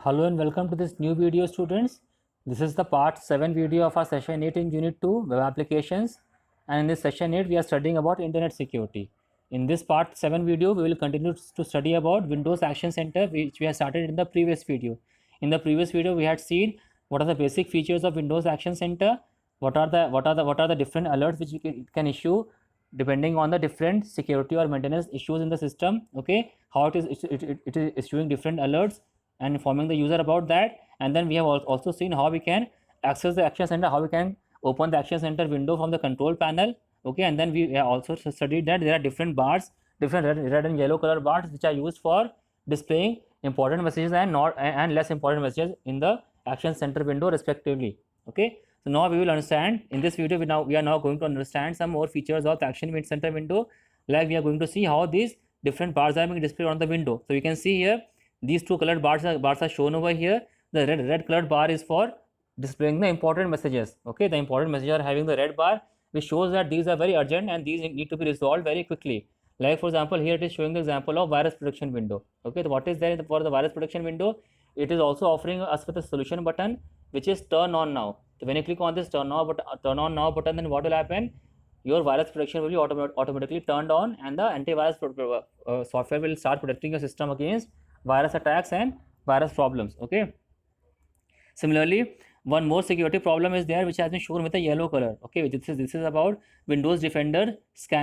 Hello and welcome to this new video, students. This is the part 7 video of our session 8 in unit 2 web applications, and in this session 8 we are studying about internet security. In this part 7 video we will continue to study about Windows Action Center, which we have started in the previous video. In the previous video we had seen what are the basic features of Windows Action Center, what are the different alerts which it can issue depending on the different security or maintenance issues in the system. Okay, how it is issuing different alerts and informing the user about that. And then we have also seen how we can access the action center, how we can open the action center window from the control panel. Okay, and then we have also studied that there are different bars, different red and yellow color bars, which are used for displaying important messages and not and less important messages in the action center window respectively. Okay, so now we will understand in this video. We are now going to understand some more features of the action center window. Like we are going to see how these different bars are being displayed on the window. So you can see here these two colored bars are shown over here. The red colored bar is for displaying the important messages. Okay, the important messages are having the red bar, which shows that these are very urgent and these need to be resolved very quickly. Like for example, here it is showing the example of virus protection window. Okay, so what is there for the virus protection window? It is also offering us with a solution button, which is turn on now. So when you click on this turn on now button, then what will happen? Your virus protection will be automatically turned on, and the antivirus software will start protecting your system against virus attacks and virus problems. Okay, similarly one more security problem is there, which has been shown with a yellow color. Okay, this is about Windows Defender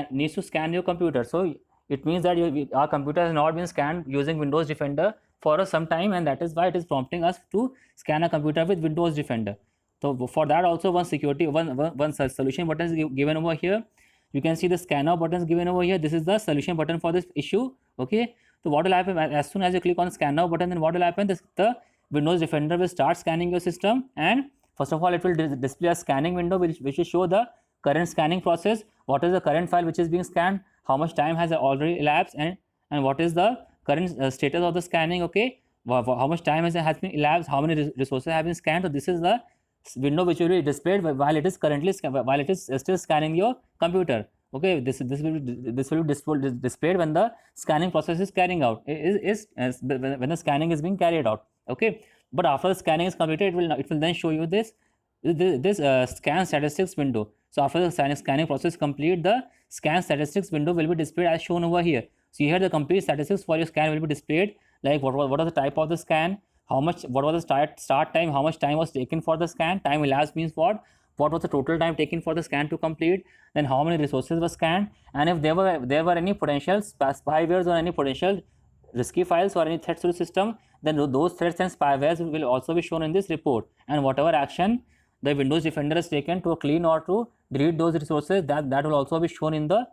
needs to scan your computer. So it means that our computer has not been scanned using Windows Defender for some time, and that is why it is prompting us to scan a computer with Windows Defender. So for that also one solution button is given over here. You can see the scanner buttons given over here. This is the solution button for this issue. Okay, so what will happen as soon as you click on the scan now button, then what will happen? The Windows Defender will start scanning your system, and first of all it will display a scanning window which will show the current scanning process, what is the current file which is being scanned, how much time has already elapsed, and what is the current status of the scanning. Okay, how much time has been elapsed, how many resources have been scanned. So this is the window which will be displayed while it is still scanning your computer. Okay, this will be displayed when the scanning process is carrying out when the scanning is being carried out. Okay, but after the scanning is completed, it will then show you this scan statistics window. So after the scanning process complete, the scan statistics window will be displayed as shown over here. So here the complete statistics for your scan will be displayed, like what was the type of the scan, what was the start time, how much time was taken for the scan, time elapsed means what was the total time taken for the scan to complete, then how many resources were scanned, and if there were any potential spywares or any potential risky files or any threats to the system, then those threats and spywares will also be shown in this report, and whatever action the Windows Defender has taken to clean or to delete those resources, that will also be shown in the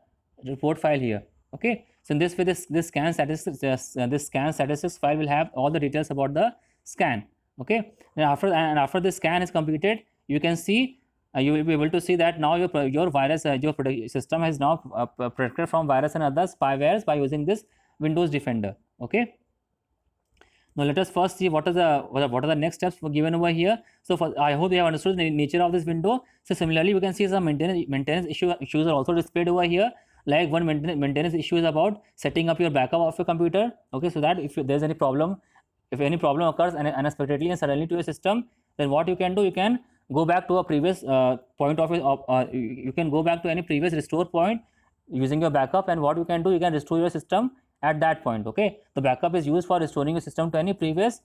report file here. Okay, so in this way this scan statistics file will have all the details about the scan. Okay, and after the scan is completed, you can see you will be able to see that now your virus your system has now protected from virus and other spywares by using this Windows Defender. Okay, now let us first see what are the next steps given over here. So I hope you have understood the nature of this window. So similarly we can see some maintenance issues are also displayed over here. Like one maintenance issue is about setting up your backup of your computer. Okay, so that if there's any problem, if any problem occurs unexpectedly and suddenly to your system, then what you can do, you can go back to a previous point of you can go back to any previous restore point using your backup, and what you can do, you can restore your system at that point. Okay, the backup is used for restoring your system to any previous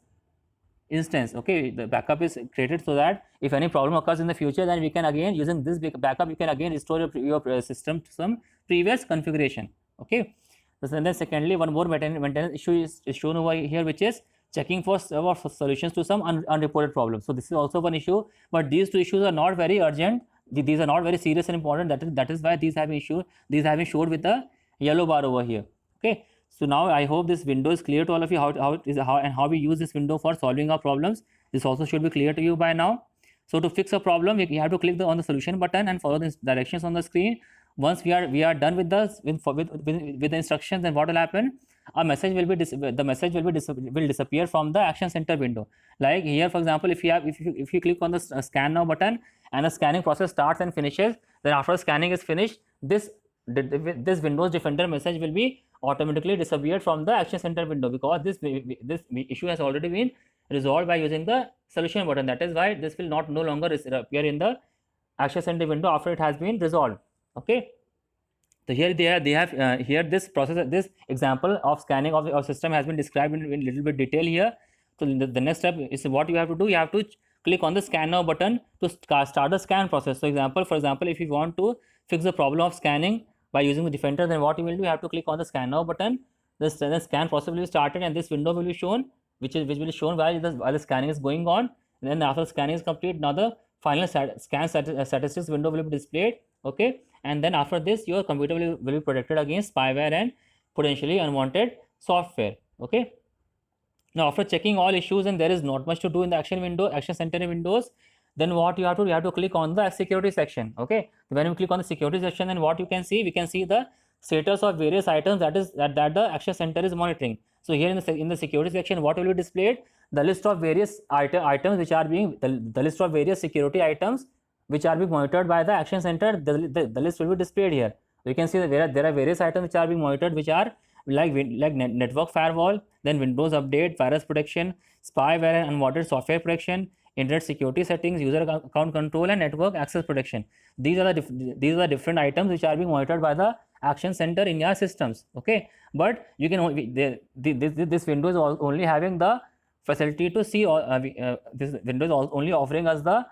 instance. Okay, the backup is created so that if any problem occurs in the future, then we can again, using this backup, you can again restore your system to some previous configuration. Okay, so then secondly, one more maintenance issue is shown over here, which is checking for solutions to some unreported problems. So this is also one issue, but these two issues are not very urgent. These are not very serious and important. That is why these have been showed with the yellow bar over here. Okay, so now I hope this window is clear to all of you, how we use this window for solving our problems. This also should be clear to you by now. So to fix a problem, you have to click on the solution button and follow the directions on the screen. Once we are done with the instructions, then what will happen? A message will disappear from the action center window. Like here, for example, if you click on the scan now button and the scanning process starts and finishes, then after scanning is finished, this Windows Defender message will be automatically disappeared from the action center window, because this issue has already been resolved by using the solution button. That is why this will no longer appear in the Action Center window after it has been resolved. Okay. So here they have here this process, this example of scanning of our system has been described in little bit detail here. So the next step is what you have to do. You have to click on the scan now button to start the scan process. So for example, if you want to fix the problem of scanning by using the Defender, then what you will do, you have to click on the scan now button. The scan process will be started and this window will be shown, which will be shown while the scanning is going on. And then after scanning is complete, now the final scan statistics window will be displayed. Okay, and then after this your computer will be protected against spyware and potentially unwanted software. Okay, now after checking all issues and there is not much to do in the Action Center windows, then what you have to click on the security section. Okay, when you click on the security section, then what you can see, we can see the status of various items that the Action Center is monitoring. So here in the security section, what will be displayed? The list of various items which are being the list of various security items which are being monitored by the Action Center. The list will be displayed here. You can see that there are various items which are being monitored, which are like network firewall, then Windows Update, virus protection, spyware and unwanted software protection, internet security settings, user account control, and network access protection. These are the different items which are being monitored by the Action Center in your systems. Okay, but you can only this window is only having the facility to see, this window is only offering us the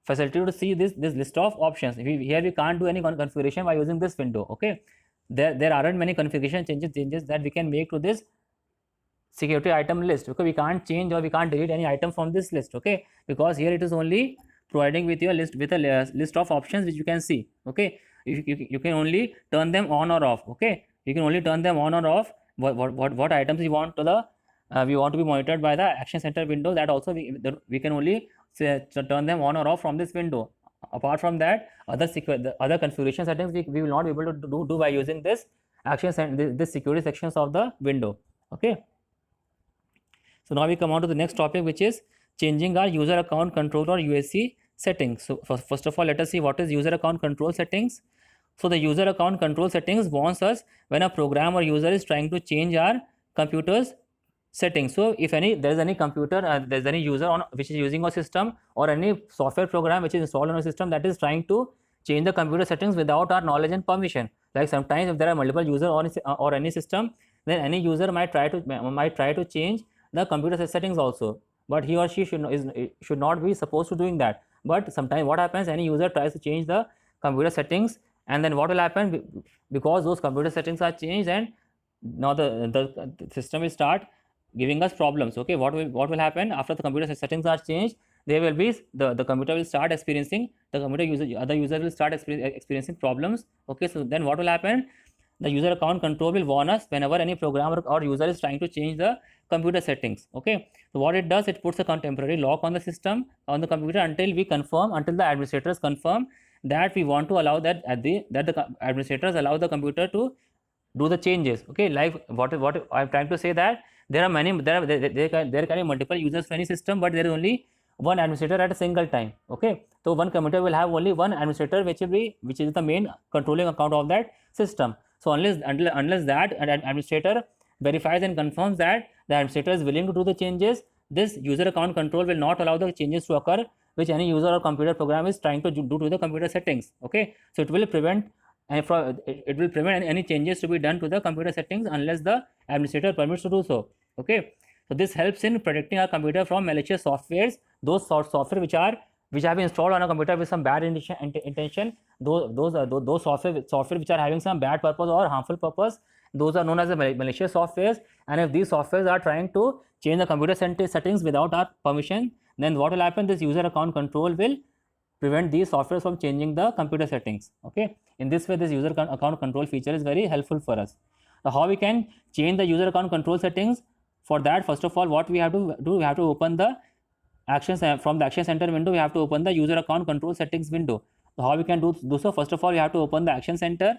facility to see this list of options. Here we can't do any configuration by using this window. Okay, there aren't many configuration changes that we can make to this security item list. Okay, we can't change or we can't delete any item from this list. Okay, because here it is only providing with your list with a list of options which you can see. Okay, you can only turn them on or off. Okay, you can only turn them on or off what items you want to the we want to be monitored by the Action Center window. That also we can only turn them on or off from this window. Apart from that, the other configuration settings we will not be able to do by using this this security sections of the window. Okay, so now we come on to the next topic, which is changing our user account control or UAC settings. So first of all, let us see what is user account control settings. So the user account control settings warns us when a program or user is trying to change our computer's settings. So if there is any computer, there is any user which is using a system or any software program which is installed on a system that is trying to change the computer settings without our knowledge and permission. Like sometimes if there are multiple users or any system, then any user might try to change the computer settings also, but he or she should not be supposed to doing that. But sometimes what happens, any user tries to change the computer settings, and then what will happen, because those computer settings are changed, and now the system will start giving us problems. Okay, what will happen after the computer settings are changed? There will be the computer will start experiencing, other user will start experiencing problems. Okay, so then what will happen? The user account control will warn us whenever any programmer or user is trying to change the computer settings. Okay, so what it does, it puts a temporary lock on the system, on the computer, until the administrators confirm that we want to allow that the administrators allow the computer to do the changes. Okay, like what I'm trying to say, that there can be multiple users for any system, but there is only one administrator at a single time. Okay, so one computer will have only one administrator, which is the main controlling account of that system. So unless that administrator verifies and confirms that the administrator is willing to do the changes, this user account control will not allow the changes to occur which any user or computer program is trying to do to the computer settings. Okay, so it will prevent any changes to be done to the computer settings unless the administrator permits to do so. Okay, so this helps in protecting our computer from malicious softwares, those software which have been installed on a computer with some bad intention. Those software which are having some bad purpose or harmful purpose, those are known as the malicious softwares. And if these softwares are trying to change the computer settings without our permission, then what will happen? This user account control will prevent these softwares from changing the computer settings. Okay, in this way, this user account control feature is very helpful for us. Now, how we can change the user account control settings? For that, first of all, what we have to do, we have to open the actions from the Action Center window. We have to open the user account control settings window. So how we can do so? First of all, we have to open the Action Center.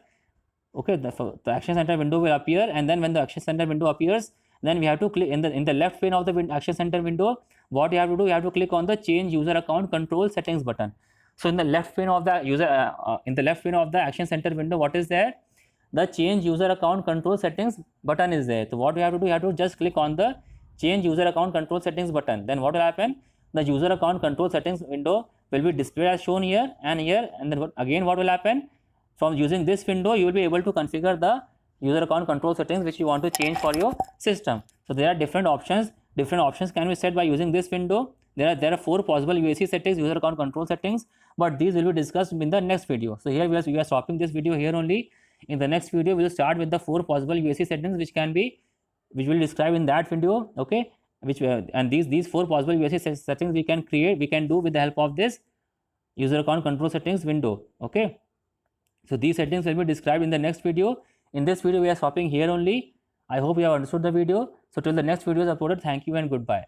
Okay, the Action Center window will appear, and then when the Action Center window appears, then we have to click in the left pane of the Action Center window. What you have to do, you have to click on the Change User Account Control Settings button. So in the left pane of the Action Center window, what is there? The Change User Account Control Settings button is there. So what you have to do, you have to just click on the change user account control settings button, then what will happen? The user account control settings window will be displayed as shown here and here, and then again what will happen? From using this window, you will be able to configure the user account control settings which you want to change for your system. So there are different options. Different options can be set by using this window. There are 4 possible UAC settings, user account control settings, but these will be discussed in the next video. So here we are stopping this video here only. In the next video, we will start with the 4 possible UAC settings which will describe in that video. Okay, and these 4 possible UAC settings we can do with the help of this user account control settings window. Okay, so these settings will be described in the next video. In this video, we are stopping here only. I hope you have understood the video. So till the next video is uploaded, thank you and goodbye.